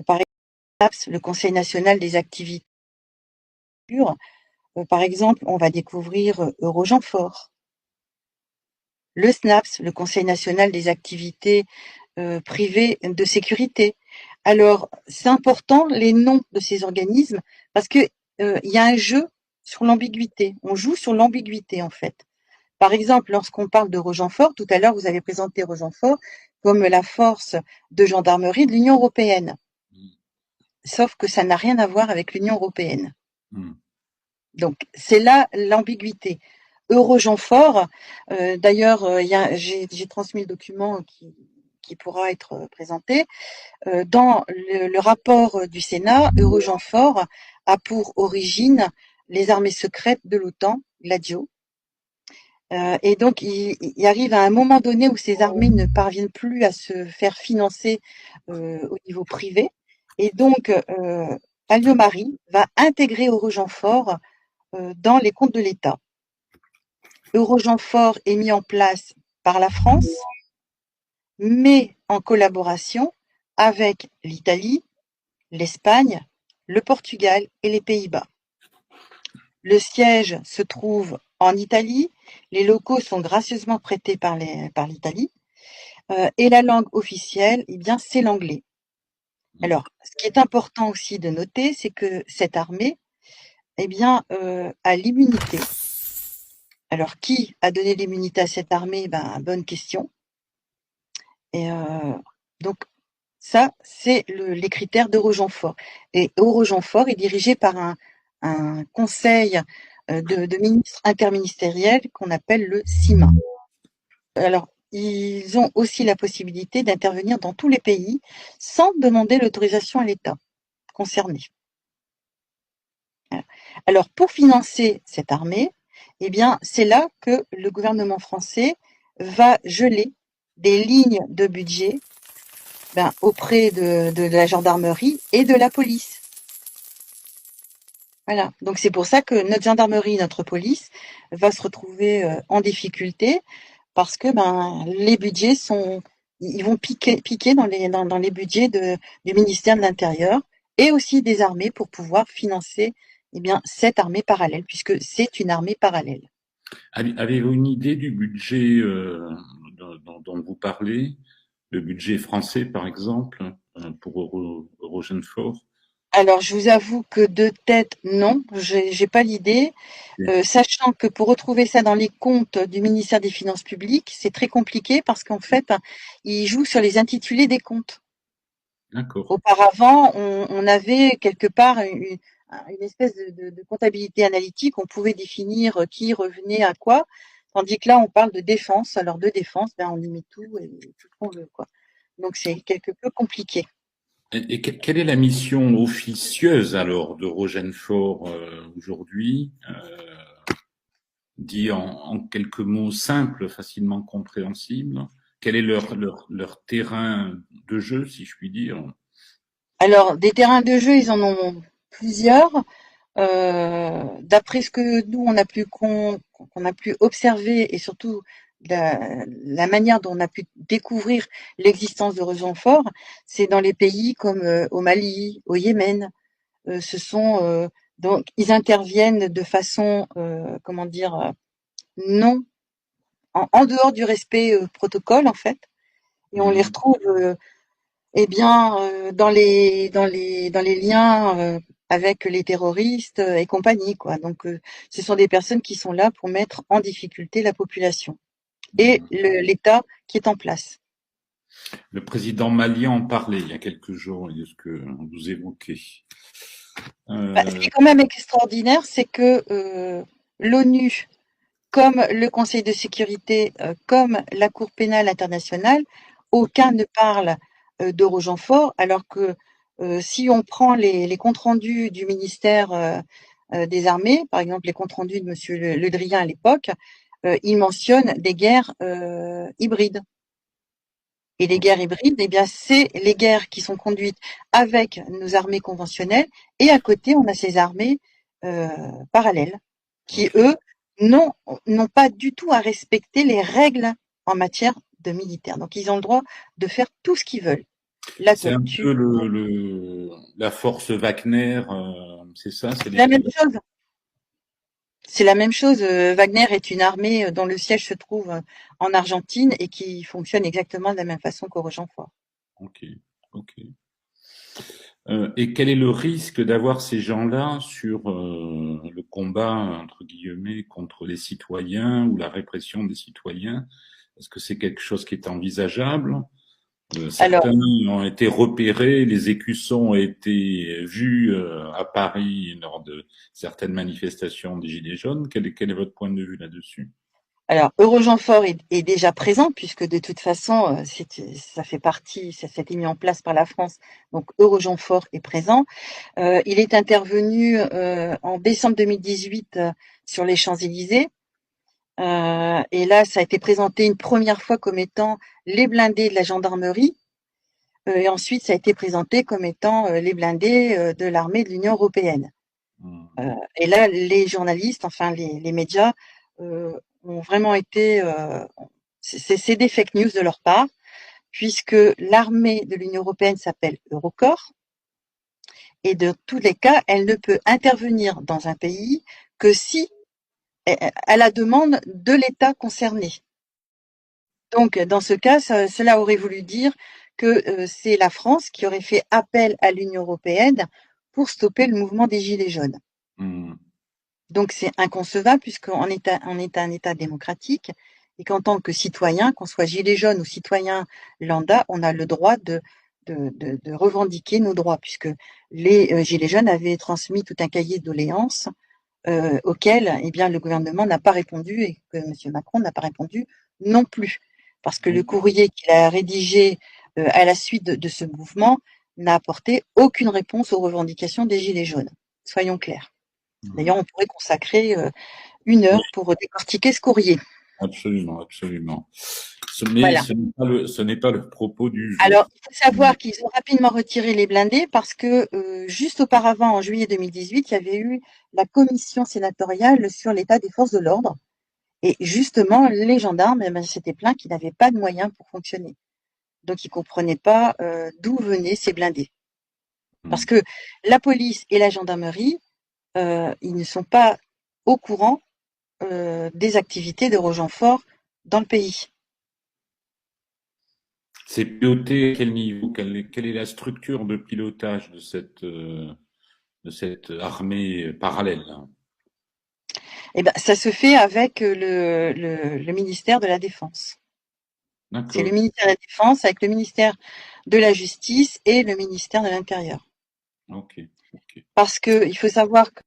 par exemple, le Conseil national des activités pures. Par exemple, on va découvrir Eurogenfort. Le SNAPS, le Conseil national des activités privées de sécurité. Alors, c'est important les noms de ces organismes parce que il y a un jeu sur l'ambiguïté. On joue sur l'ambiguïté en fait. Par exemple, lorsqu'on parle de Rogenfort, tout à l'heure vous avez présenté Rogenfort comme la force de gendarmerie de l'Union européenne. Sauf que ça n'a rien à voir avec l'Union européenne. Mm. Donc c'est là l'ambiguïté. Eurogenfort, d'ailleurs, j'ai transmis le document qui pourra être présenté. Dans le rapport du Sénat, Eurogenfort a pour origine les armées secrètes de l'OTAN, Gladio. Et donc, il arrive à un moment donné où ces armées ne parviennent plus à se faire financer au niveau privé. Et donc, Alliomari va intégrer Eurogenfort dans les comptes de l'État. Eurogenfort est mis en place par la France, mais en collaboration avec l'Italie, l'Espagne, le Portugal et les Pays-Bas. Le siège se trouve en Italie, les locaux sont gracieusement prêtés par l'Italie, et la langue officielle, eh bien, c'est l'anglais. Alors, ce qui est important aussi de noter, c'est que cette armée, eh bien, a l'immunité. Alors, qui a donné l'immunité à cette armée? Ben, bonne question. Et donc, ça, c'est les critères d'Eurogenfort. Et Eurogenfort est dirigé par un conseil de ministres interministériels qu'on appelle le CIMA. Alors, ils ont aussi la possibilité d'intervenir dans tous les pays sans demander l'autorisation à l'État concerné. Alors, pour financer cette armée, eh bien, c'est là que le gouvernement français va geler des lignes de budget auprès de la gendarmerie et de la police. Voilà. Donc, c'est pour ça que notre gendarmerie, notre police va se retrouver en difficulté parce que les budgets ils vont piquer dans les budgets du ministère de l'Intérieur et aussi des armées pour pouvoir financer cette armée parallèle, puisque c'est une armée parallèle. Avez-vous une idée du budget dont vous parlez, le budget français par exemple, pour Eurogenfort? Alors, je vous avoue que de tête, non, j'ai pas l'idée. Sachant que pour retrouver ça dans les comptes du ministère des Finances publiques, c'est très compliqué parce qu'en fait, ils jouent sur les intitulés des comptes. D'accord. Auparavant, on avait quelque part une espèce de comptabilité analytique. On pouvait définir qui revenait à quoi, tandis que là, on parle de défense. Alors, de défense, on y met tout et tout ce qu'on veut, quoi. Donc, c'est quelque peu compliqué. Et quelle est la mission officieuse alors de Rogenfort aujourd'hui, dit en quelques mots simples, facilement compréhensibles? Quel est leur terrain de jeu, si je puis dire? Alors, des terrains de jeu, ils en ont plusieurs. D'après ce que nous qu'on a pu observer et surtout la manière dont on a pu découvrir l'existence de Rogenfort, c'est dans les pays comme au Mali, au Yémen. Donc ils interviennent de façon comment dire non en dehors du respect protocole en fait, et on les retrouve dans les liens avec les terroristes et compagnie, quoi. Donc, ce sont des personnes qui sont là pour mettre en difficulté la population et l'État qui est en place. Le président malien en parlait il y a quelques jours de ce que vous évoquez. Ce qui est quand même extraordinaire, c'est que l'ONU, comme le Conseil de sécurité, comme la Cour pénale internationale, aucun ne parle d'Eurogenfort, alors que si on prend les comptes rendus du ministère des Armées, par exemple les comptes rendus de Monsieur Le Drian à l'époque, il mentionne des guerres hybrides. Et les guerres hybrides, eh bien, c'est les guerres qui sont conduites avec nos armées conventionnelles, et à côté, on a ces armées parallèles, qui, eux, n'ont pas du tout à respecter les règles en matière de militaire. Donc, ils ont le droit de faire tout ce qu'ils veulent. Là, C'est un tu peu la force Wagner, c'est ça, c'est la même l'équivalent. chose. C'est la même chose. Wagner est une armée dont le siège se trouve en Argentine et qui fonctionne exactement de la même façon qu'Orogenfort. Ok, ok. Et quel est le risque d'avoir ces gens-là sur le combat, entre guillemets, contre les citoyens ou la répression des citoyens? Est-ce que c'est quelque chose qui est envisageable? Alors, Certains ont été repérés, les écussons ont été vus à Paris lors de certaines manifestations des Gilets jaunes. Quel est votre point de vue là-dessus? alors, Eurogenfort est déjà présent puisque de toute façon, ça fait partie, ça a été mis en place par la France. Donc, Eurogenfort est présent. Il est intervenu en décembre 2018 sur les Champs-Élysées. Et là, ça a été présenté une première fois comme étant les blindés de la gendarmerie. Et ensuite, ça a été présenté comme étant les blindés de l'armée de l'Union européenne. Hmm. Et là, les journalistes, enfin les médias, ont vraiment été... c'est des fake news de leur part, puisque l'armée de l'Union européenne s'appelle Eurocorps, et de tous les cas, elle ne peut intervenir dans un pays que si, à la demande de l'État concerné. Donc, dans ce cas, cela aurait voulu dire que c'est la France qui aurait fait appel à l'Union européenne pour stopper le mouvement des Gilets jaunes. Hmm. Donc, c'est inconcevable puisqu'on est, on est un État démocratique et qu'en tant que citoyen, qu'on soit Gilets jaunes ou citoyen lambda, on a le droit de revendiquer nos droits puisque les Gilets jaunes avaient transmis tout un cahier de doléances auquel eh bien, le gouvernement n'a pas répondu et que M. Macron n'a pas répondu non plus. Parce que le courrier qu'il a rédigé à la suite de ce mouvement n'a apporté aucune réponse aux revendications des Gilets jaunes. Soyons clairs. D'ailleurs, on pourrait consacrer une Oui, heure pour décortiquer ce courrier. absolument, absolument. Mais Voilà. ce n'est pas le propos du jour. Alors, il faut savoir qu'ils ont rapidement retiré les blindés parce que juste auparavant, en juillet 2018, il y avait eu la commission sénatoriale sur l'état des forces de l'ordre. Et justement, les gendarmes s'étaient plaints qu'ils n'avaient pas de moyens pour fonctionner. Donc, ils ne comprenaient pas d'où venaient ces blindés. Parce Hmm. que la police et la gendarmerie, ils ne sont pas au courant des activités de Rochefort dans le pays. C'est piloté à quel niveau? Quelle est la structure de pilotage de cette armée parallèle, hein? Et ben, ça se fait avec le ministère de la Défense. C'est le D'accord. ministère de la Défense avec le ministère de la Justice et le ministère de l'Intérieur. Ok. Ok. Parce que il faut savoir que